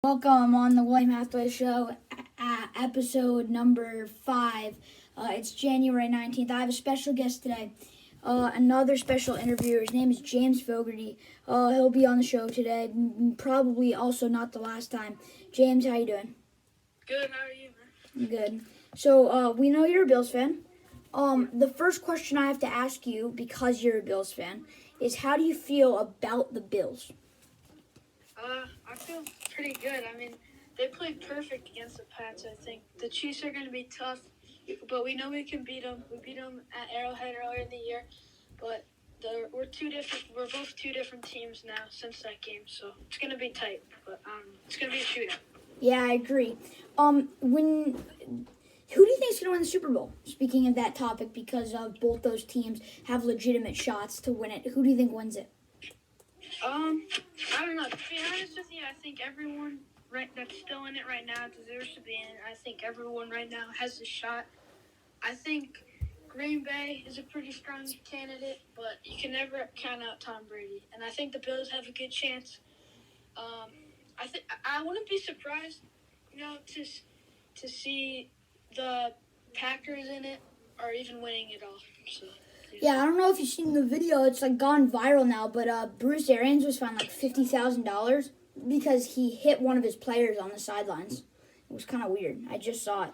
Welcome on the Hathaway Show, episode number 5. It's January 19th. I have a special guest today, another special interviewer. His name is James Fogarty. He'll be on the show today, probably also not the last time. James, how you doing? Good, how are you, man? Good. So, we know you're a Bills fan. The first question I have to ask you, because you're a Bills fan, is how do you feel about the Bills? I feel pretty good. I mean, they played perfect against the Pats, I think. The Chiefs are going to be tough, but we know we can beat them. We beat them at Arrowhead earlier in the year, but we're both two different teams now since that game, so it's going to be tight, but it's going to be a shootout. Yeah, I agree. Who do you think is going to win the Super Bowl? Speaking of that topic, because both those teams have legitimate shots to win it, who do you think wins it? I don't know. To be honest with you, I think everyone that's still in it right now deserves to be in it. I think everyone right now has a shot. I think Green Bay is a pretty strong candidate, but you can never count out Tom Brady. And I think the Bills have a good chance. I wouldn't be surprised, to see the Packers in it or even winning it all. So. Yeah, I don't know if you've seen the video. It's gone viral now, but Bruce Arians was fined $50,000 because he hit one of his players on the sidelines. It was kind of weird. I just saw it.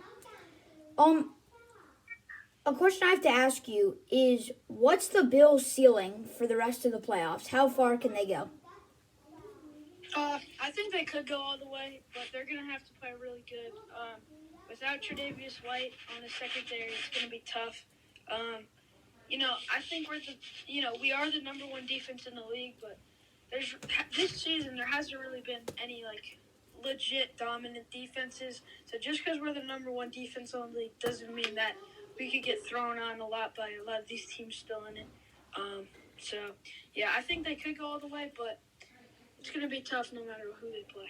A question I have to ask you is, what's the Bills' ceiling for the rest of the playoffs? How far can they go? I think they could go all the way, but they're going to have to play really good. Without Tre'Davious White on the secondary, it's going to be tough. I think we are the number one defense in the league, but this season there hasn't really been any legit dominant defenses. So just because we're the number one defense in the league doesn't mean that we could get thrown on a lot by a lot of these teams still in it. I think they could go all the way, but it's going to be tough no matter who they play.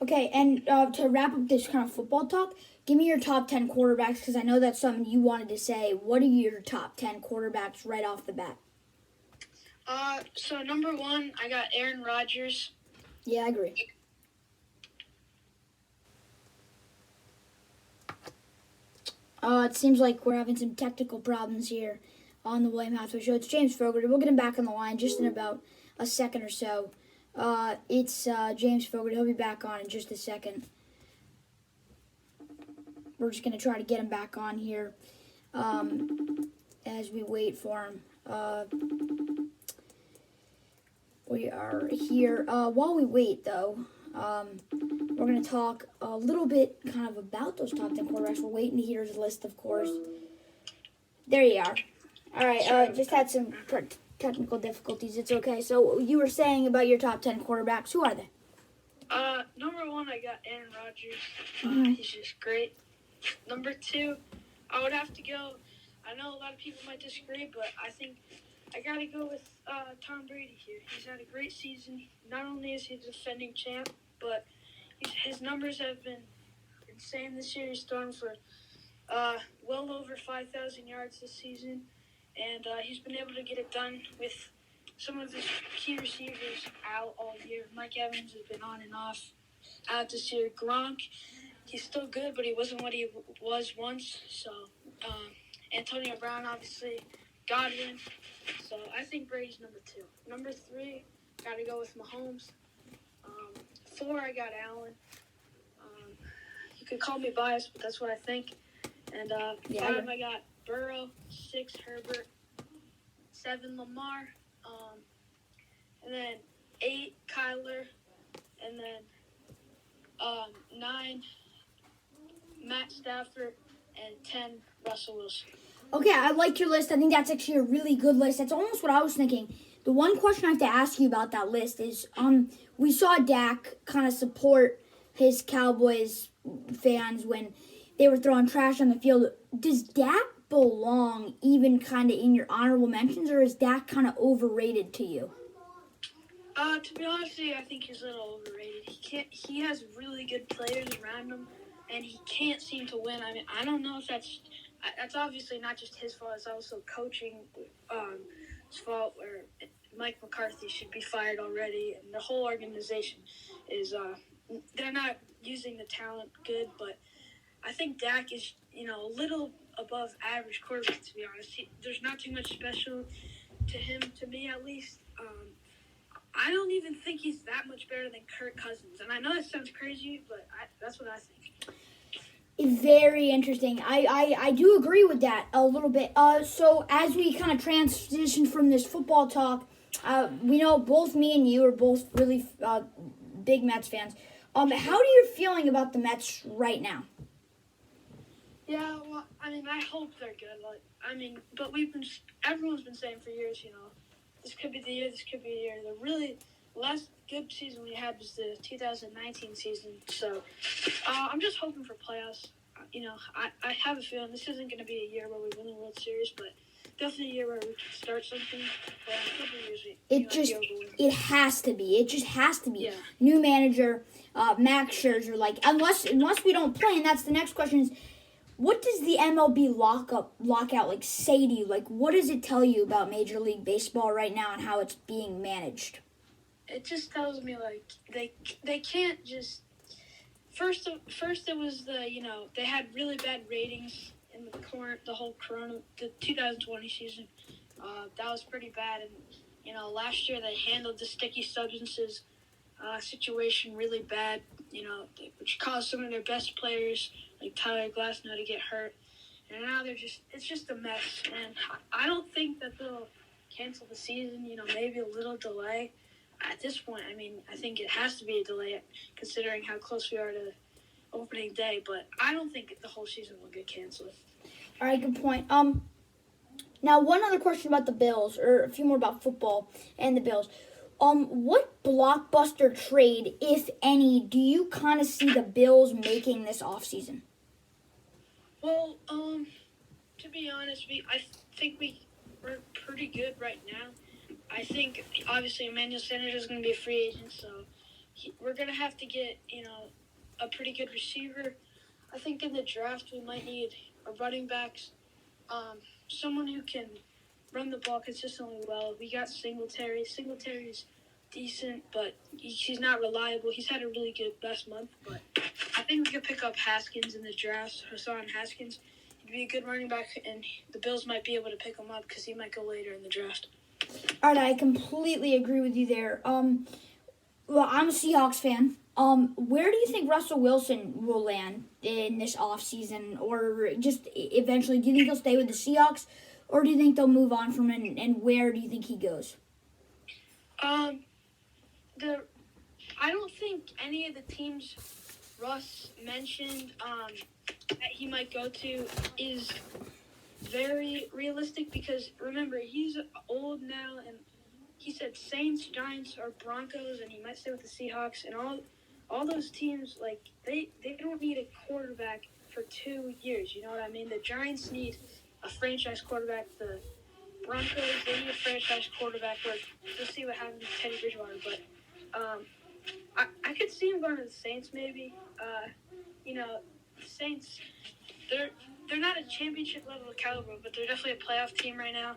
Okay, and to wrap up this kind of football talk, give me your top 10 quarterbacks, because I know that's something you wanted to say. What are your top 10 quarterbacks right off the bat? So number 1, I got Aaron Rodgers. Yeah, I agree. It seems like we're having some technical problems here on the William Hathaway Show. It's James Fogarty. We'll get him back on the line just in about a second or so. It's James Fogarty. He'll be back on in just a second. We're just going to try to get him back on here as we wait for him. We are here. While we wait, though, we're going to talk a little bit kind of about those top 10 quarterbacks. We're waiting to hear his list, of course. There you are. All right, just had some technical difficulties. It's okay. So you were saying about your top 10 quarterbacks. Who are they? Number 1, I got Aaron Rodgers. He's just great. Number 2, I would have to go. I know a lot of people might disagree, but I think I got to go with Tom Brady here. He's had a great season. Not only is he the defending champ, but his numbers have been insane this year. He's thrown for well over 5,000 yards this season, and he's been able to get it done with some of his key receivers out all year. Mike Evans has been on and off out this year. Gronk, he's still good, but he wasn't what he was once. So Antonio Brown, obviously, Godwin. So I think Brady's number 2. Number 3, got to go with Mahomes. 4, I got Allen. You could call me biased, but that's what I think. And 5, I got Burrow. 6, Herbert. 7, Lamar. And then 8, Kyler. And then 9, Matt Stafford. And 10, Russell Wilson. Okay, I like your list. I think that's actually a really good list. That's almost what I was thinking. The one question I have to ask you about that list is, we saw Dak kind of support his Cowboys fans when they were throwing trash on the field. Does Dak belong even kind of in your honorable mentions, or is Dak kind of overrated to you? To be honest with you, I think he's a little overrated. He has really good players around him, and he can't seem to win. I mean, I don't know if that's obviously not just his fault. It's also coaching his fault, where Mike McCarthy should be fired already, and the whole organization is they're not using the talent good, but I think Dak is, a little above average quarterback, to be honest. There's not too much special to him, to me at least. I don't even think he's that much better than Kirk Cousins. And I know that sounds crazy, but that's what I think. Very interesting. I do agree with that a little bit. So as we kind of transition from this football talk, we know both me and you are both really big Mets fans. How are you feeling about the Mets right now? Yeah, well, I hope they're good. But everyone's been saying for years, this could be the year, this could be the year. The really last good season we had was the 2019 season. So I'm just hoping for playoffs. I have a feeling this isn't going to be a year where we win the World Series, but definitely a year where we can start something. But in a couple of years, it has to be. It just has to be. Yeah. New manager, Max Scherzer. Unless we don't play, and that's the next question is, what does the MLB lockout say to you? What does it tell you about Major League Baseball right now and how it's being managed? It just tells me they can't just. First it was they had really bad ratings in the 2020 season. That was pretty bad, and last year they handled the sticky substances situation really bad. Which caused some of their best players like Tyler Glasnow to get hurt, and now it's just a mess. And I don't think that they'll cancel the season. Maybe a little delay. At this point, I think it has to be a delay considering how close we are to opening day. But I don't think the whole season will get canceled. All right, good point. Now one other question about the Bills, or a few more about football and the Bills. What blockbuster trade, if any, do you kind of see the Bills making this offseason? Well, to be honest, I think we're pretty good right now. I think, obviously, Emmanuel Sanders is going to be a free agent, so we're going to have to get, a pretty good receiver. I think in the draft we might need a running backs, someone who can run the ball consistently well. We got Singletary. Singletary's decent, but he's not reliable. He's had a really good best month, but I think we could pick up Haskins in the draft. Hassan Haskins. He'd be a good running back, and the Bills might be able to pick him up because he might go later in the draft. All right, I completely agree with you there. Well, I'm a Seahawks fan. Where do you think Russell Wilson will land in this offseason, or just eventually? Do you think he'll stay with the Seahawks, or do you think they'll move on from him, and where do you think he goes? I don't think any of the teams Russ mentioned that he might go to is very realistic because, remember, he's old now, and he said Saints, Giants, or Broncos, and he might stay with the Seahawks, and all those teams, they don't need a quarterback for 2 years, you know what I mean? The Giants need a franchise quarterback, the Broncos, they need a franchise quarterback. We'll see what happens with Teddy Bridgewater, but I could see him going to the Saints maybe. The Saints, they're not a championship level of caliber, but they're definitely a playoff team right now.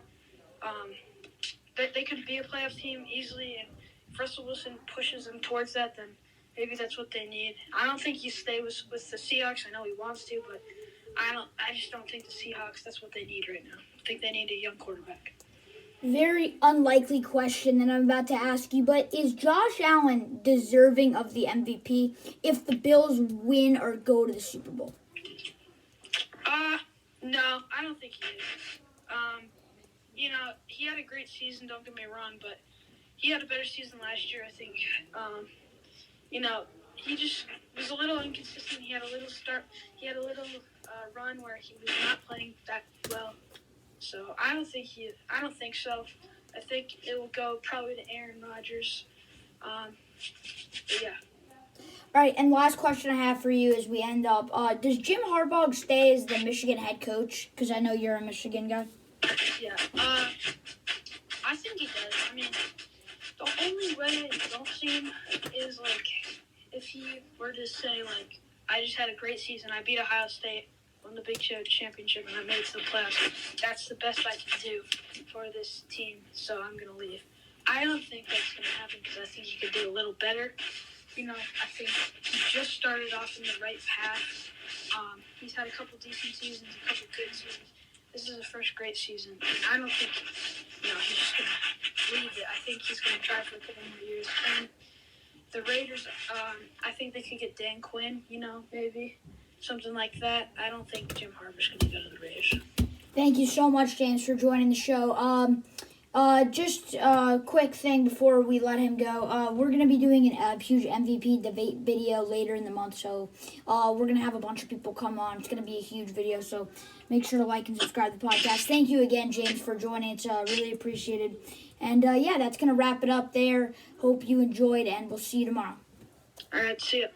They could be a playoff team easily, and if Russell Wilson pushes them towards that, then maybe that's what they need. I don't think he stays with the Seahawks. I know he wants to, but I just don't think the Seahawks, that's what they need right now. I think they need a young quarterback. Very unlikely question that I'm about to ask you, but is Josh Allen deserving of the MVP if the Bills win or go to the Super Bowl? No, I don't think he is. He had a great season, don't get me wrong, but he had a better season last year, I think. He just was a little inconsistent. He had a little run where he was not playing that well. So I don't think so. I think it will go probably to Aaron Rodgers. But yeah. All right, and last question I have for you as we end up. Does Jim Harbaugh stay as the Michigan head coach? Because I know you're a Michigan guy. Yeah. I think he does. The only way I don't see him is, if he were to say, I just had a great season. I beat Ohio State, won the Big Show championship, and I made it to the playoffs. That's the best I can do for this team, so I'm going to leave. I don't think that's going to happen because I think he could do a little better. I think he just started off in the right path. He's had a couple decent seasons, a couple good seasons. This is his first great season. And I don't think, he's just going to leave it. I think he's going to try for a couple more years. And the Raiders, I think they could get Dan Quinn, maybe. Something like that. I don't think Jim Harbaugh's going to go to the Raiders. Thank you so much, James, for joining the show. Just a quick thing before we let him go. We're going to be doing a huge MVP debate video later in the month, so we're going to have a bunch of people come on. It's going to be a huge video, so make sure to like and subscribe to the podcast. Thank you again, James, for joining. It's really appreciated. And, that's going to wrap it up there. Hope you enjoyed, and we'll see you tomorrow. All right, see ya.